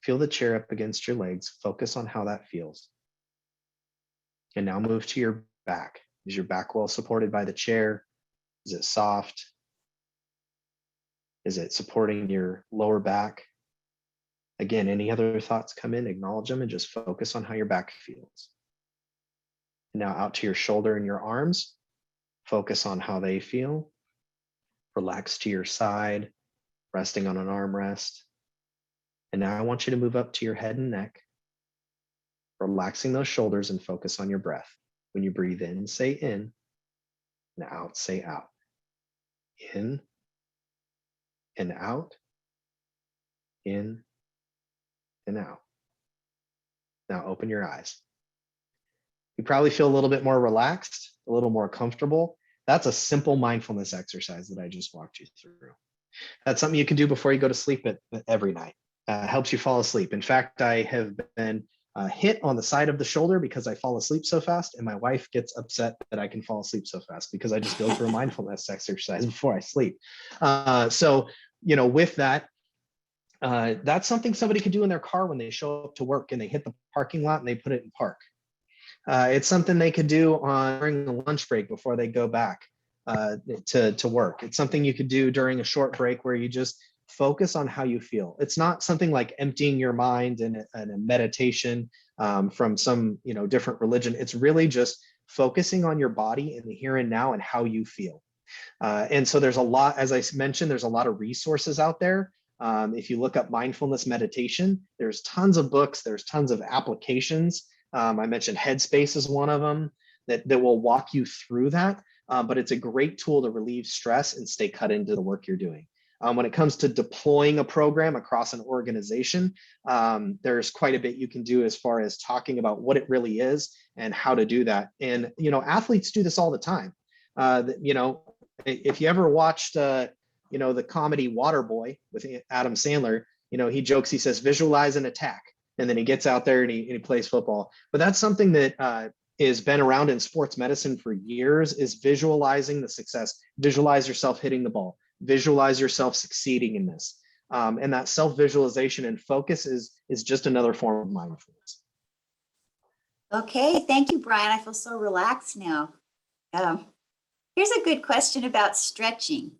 [SPEAKER 2] Feel the chair up against your legs. Focus on how that feels. And now move to your back. Is your back well supported by the chair? Is it soft? Is it supporting your lower back? Again, any other thoughts come in, acknowledge them and just focus on how your back feels. Now out to your shoulder and your arms, focus on how they feel. Relax to your side, resting on an armrest. And now I want you to move up to your head and neck, relaxing those shoulders and focus on your breath. When you breathe in, say in, and out, say out. In and out, in and out. Now open your eyes. You probably feel a little bit more relaxed, a little more comfortable. That's a simple mindfulness exercise that I just walked you through. That's something you can do before you go to sleep every night. Helps you fall asleep. In fact, I have been hit on the side of the shoulder because I fall asleep so fast, and my wife gets upset that I can fall asleep so fast because I just go through a mindfulness exercise before I sleep. So, with that, that's something somebody could do in their car when they show up to work and they hit the parking lot and they put it in park. It's something they could do during the lunch break before they go back to work. It's something you could do during a short break where you just focus on how you feel. It's not something like emptying your mind in a meditation from some different religion. It's really just focusing on your body in the here and now and how you feel. And so there's a lot, as I mentioned, there's a lot of resources out there. If you look up mindfulness meditation, there's tons of books, there's tons of applications. I mentioned Headspace is one of them that will walk you through that. But it's a great tool to relieve stress and stay cut into the work you're doing. When it comes to deploying a program across an organization, there's quite a bit you can do as far as talking about what it really is and how to do that. And, athletes do this all the time. If you ever watched, the comedy Waterboy with Adam Sandler, he jokes, he says, visualize an attack. And then he gets out there and he plays football. But that's something that has been around in sports medicine for years, is visualizing the success. Visualize yourself hitting the ball. Visualize yourself succeeding in this. And that self-visualization and focus is just another form of mindfulness.
[SPEAKER 1] Okay, thank you, Bryan. I feel so relaxed now. Here's a good question about stretching.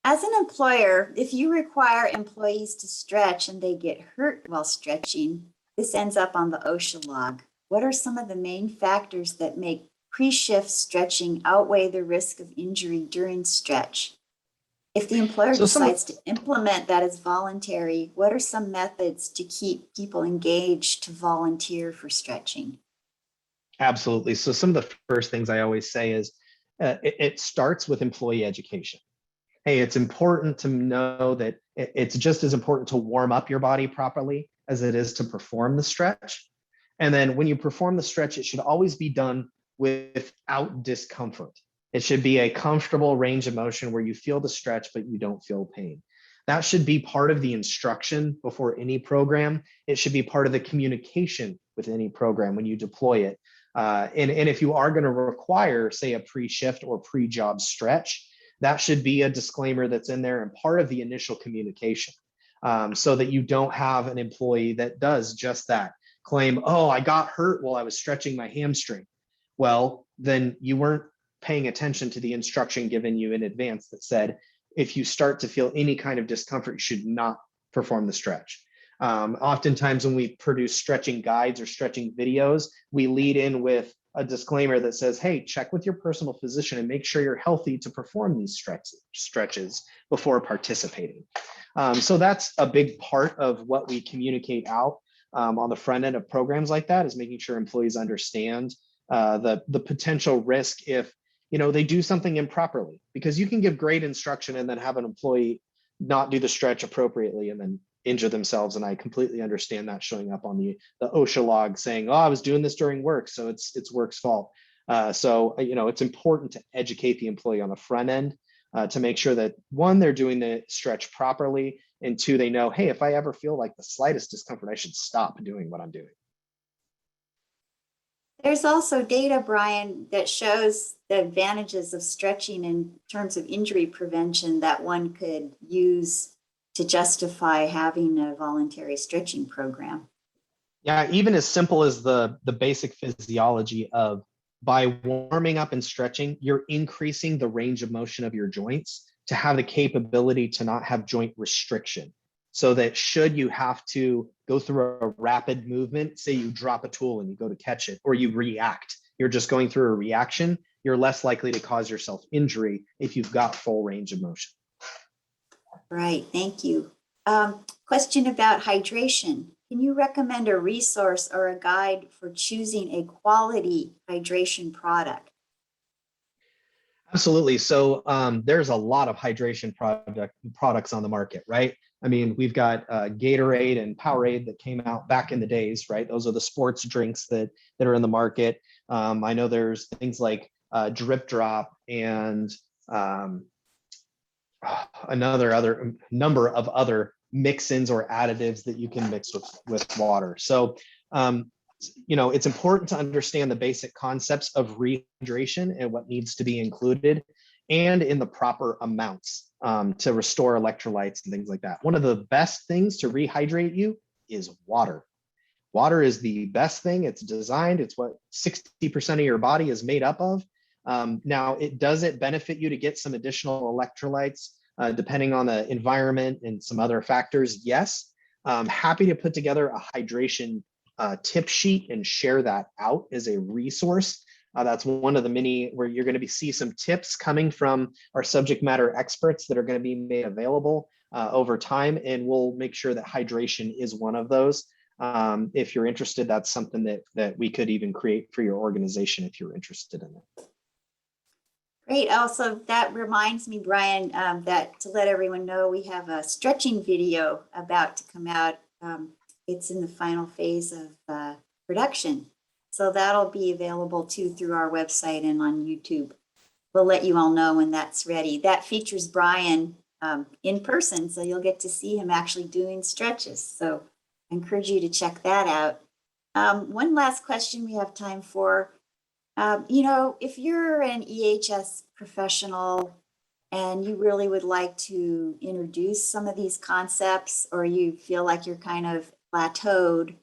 [SPEAKER 1] As an employer, if you require employees to stretch and they get hurt while stretching, this ends up on the OSHA log. What are some of the main factors that make pre-shift stretching outweigh the risk of injury during stretch? If the employer decides to implement that as voluntary, what are some methods to keep people engaged to volunteer for stretching?
[SPEAKER 2] Absolutely. So some of the first things I always say is it starts with employee education. Hey, it's important to know that it's just as important to warm up your body properly as it is to perform the stretch. And then when you perform the stretch, it should always be done without discomfort. It should be a comfortable range of motion where you feel the stretch, but you don't feel pain. That should be part of the instruction before any program. It should be part of the communication with any program when you deploy it. And if you are going to require, say, a pre-shift or pre-job stretch, that should be a disclaimer that's in there and part of the initial communication, so that you don't have an employee that does just that. Claim, oh, I got hurt while I was stretching my hamstring. Well, then you weren't paying attention to the instruction given you in advance that said, if you start to feel any kind of discomfort, you should not perform the stretch. Oftentimes when we produce stretching guides or stretching videos, we lead in with a disclaimer that says, hey, check with your personal physician and make sure you're healthy to perform these stretches before participating. So that's a big part of what we communicate out on the front end of programs like that, is making sure employees understand the potential risk if they do something improperly, because you can give great instruction and then have an employee not do the stretch appropriately and then injure themselves. And I completely understand that showing up on the OSHA log saying, oh, I was doing this during work, so it's work's fault. So it's important to educate the employee on the front end to make sure that, one, they're doing the stretch properly, and two, they know, hey, if I ever feel like the slightest discomfort, I should stop doing what I'm doing.
[SPEAKER 1] There's also data, Bryan, that shows the advantages of stretching in terms of injury prevention that one could use to justify having a voluntary stretching program.
[SPEAKER 2] Yeah, even as simple as the basic physiology of, by warming up and stretching, you're increasing the range of motion of your joints to have the capability to not have joint restriction. So that should you have to go through a rapid movement, say you drop a tool and you go to catch it, or you react, you're just going through a reaction, you're less likely to cause yourself injury if you've got full range of motion.
[SPEAKER 1] Right, thank you. Question about hydration. Can you recommend a resource or a guide for choosing a quality hydration product?
[SPEAKER 2] Absolutely. So there's a lot of hydration products on the market, right? I mean, we've got Gatorade and Powerade that came out back in the days, right? Those are the sports drinks that are in the market. I know there's things like Drip Drop and number of other mix-ins or additives that you can mix with water. So It's important to understand the basic concepts of rehydration and what needs to be included and in the proper amounts to restore electrolytes and things like that. One of the best things to rehydrate you is water. Water is the best thing. It's designed, it's what 60% of your body is made up of. Now, does it benefit you to get some additional electrolytes depending on the environment and some other factors? Yes. Happy to put together a hydration tip sheet and share that out as a resource. That's one of the many where you're going to see some tips coming from our subject matter experts that are going to be made available over time. And we'll make sure that hydration is one of those. If you're interested, that's something that we could even create for your organization if you're interested in it.
[SPEAKER 1] Great. Also, that reminds me, Bryan, that to let everyone know, we have a stretching video about to come out. It's in the final phase of production. So that'll be available too through our website and on YouTube. We'll let you all know when that's ready. That features Bryan in person, so you'll get to see him actually doing stretches. So I encourage you to check that out. One last question we have time for. If you're an EHS professional and you really would like to introduce some of these concepts, or you feel like you're kind of plateaued,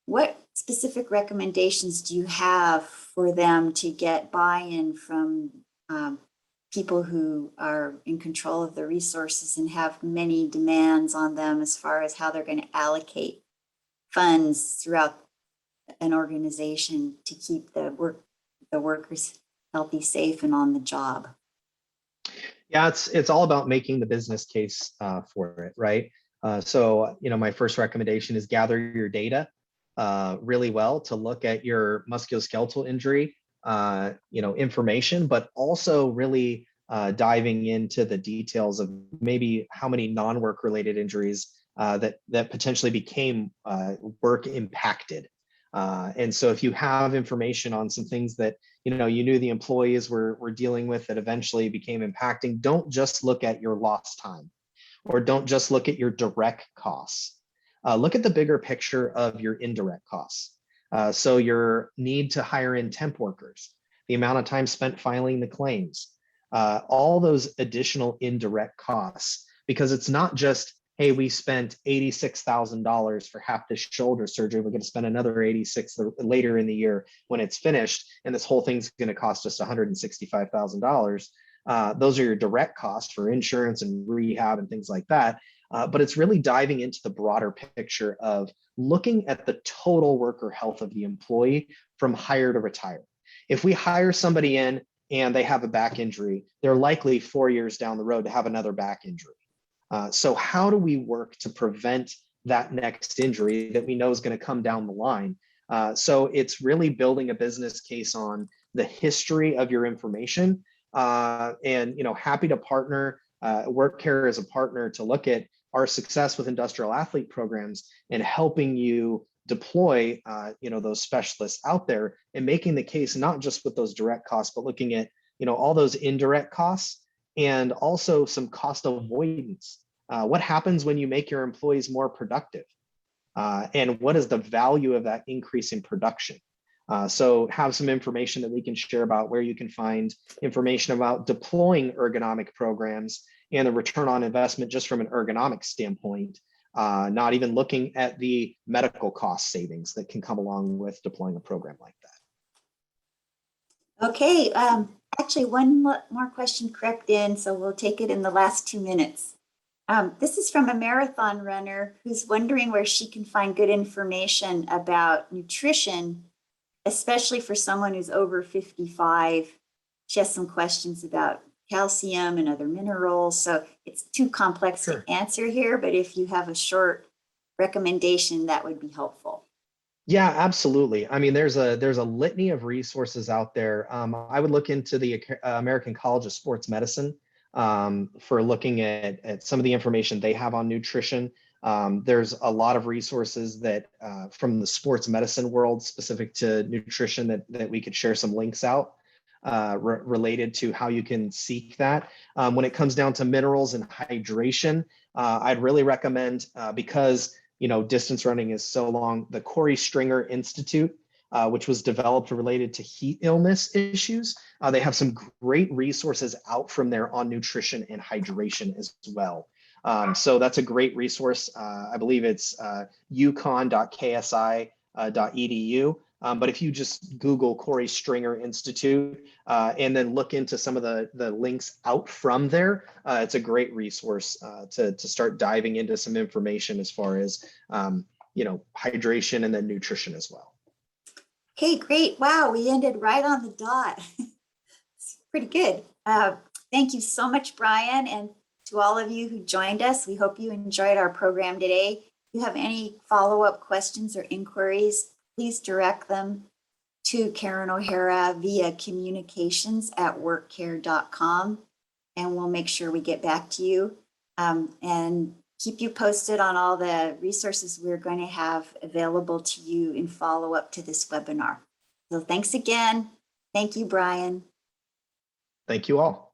[SPEAKER 1] what specific recommendations do you have for them to get buy-in from people who are in control of the resources and have many demands on them as far as how they're going to allocate funds throughout an organization to keep the workers healthy, safe, and on the job?
[SPEAKER 2] Yeah, it's all about making the business case for it, right? So my first recommendation is gather your data really well to look at your musculoskeletal injury, information, but also really diving into the details of maybe how many non-work related injuries that potentially became work impacted. And so if you have information on some things that you knew the employees were dealing with that eventually became impacting, don't just look at your lost time, or don't just look at your direct costs. Look at the bigger picture of your indirect costs. So your need to hire in temp workers, the amount of time spent filing the claims, all those additional indirect costs, because it's not just, hey, we spent $86,000 for half the shoulder surgery. We're going to spend another 86 later in the year when it's finished, and this whole thing's going to cost us $165,000. Those are your direct costs for insurance and rehab and things like that. But it's really diving into the broader picture of looking at the total worker health of the employee from hire to retire. If we hire somebody in and they have a back injury, they're likely 4 years down the road to have another back injury. So how do we work to prevent that next injury that we know is going to come down the line? So it's really building a business case on the history of your information, and happy to partner. WorkCare as a partner to look at our success with industrial athlete programs and helping you deploy those specialists out there and making the case not just with those direct costs, but looking at all those indirect costs and also some cost avoidance. What happens when you make your employees more productive? And what is the value of that increase in production? So have some information that we can share about where you can find information about deploying ergonomic programs and the return on investment just from an ergonomic standpoint, not even looking at the medical cost savings that can come along with deploying a program like that.
[SPEAKER 1] Okay, actually one more question crept in, so we'll take it in the last 2 minutes. This is from a marathon runner who's wondering where she can find good information about nutrition, especially for someone who's over 55. She has some questions about calcium and other minerals. So it's too complex to answer here, but if you have a short recommendation, that would be helpful.
[SPEAKER 2] Yeah, absolutely. I mean, there's a litany of resources out there. I would look into the American College of Sports Medicine for looking at some of the information they have on nutrition. There's a lot of resources that from the sports medicine world specific to nutrition that we could share some links out related to how you can seek that. When it comes down to minerals and hydration, I'd really recommend because distance running is so long. The Corey Stringer Institute, which was developed related to heat illness issues. They have some great resources out from there on nutrition and hydration as well. So that's a great resource. I believe it's yukon.ksi.edu. But if you just Google Corey Stringer Institute and then look into some of the links out from there, it's a great resource to start diving into some information as far as hydration and then nutrition as well.
[SPEAKER 1] Okay, great. Wow, we ended right on the dot. It's pretty good. Thank you so much, Bryan, and to all of you who joined us. We hope you enjoyed our program today. If you have any follow-up questions or inquiries, please direct them to Karen O'Hara via communications@workcare.com, and we'll make sure we get back to you and keep you posted on all the resources we're going to have available to you in follow-up to this webinar. So thanks again. Thank you, Bryan.
[SPEAKER 2] Thank you all.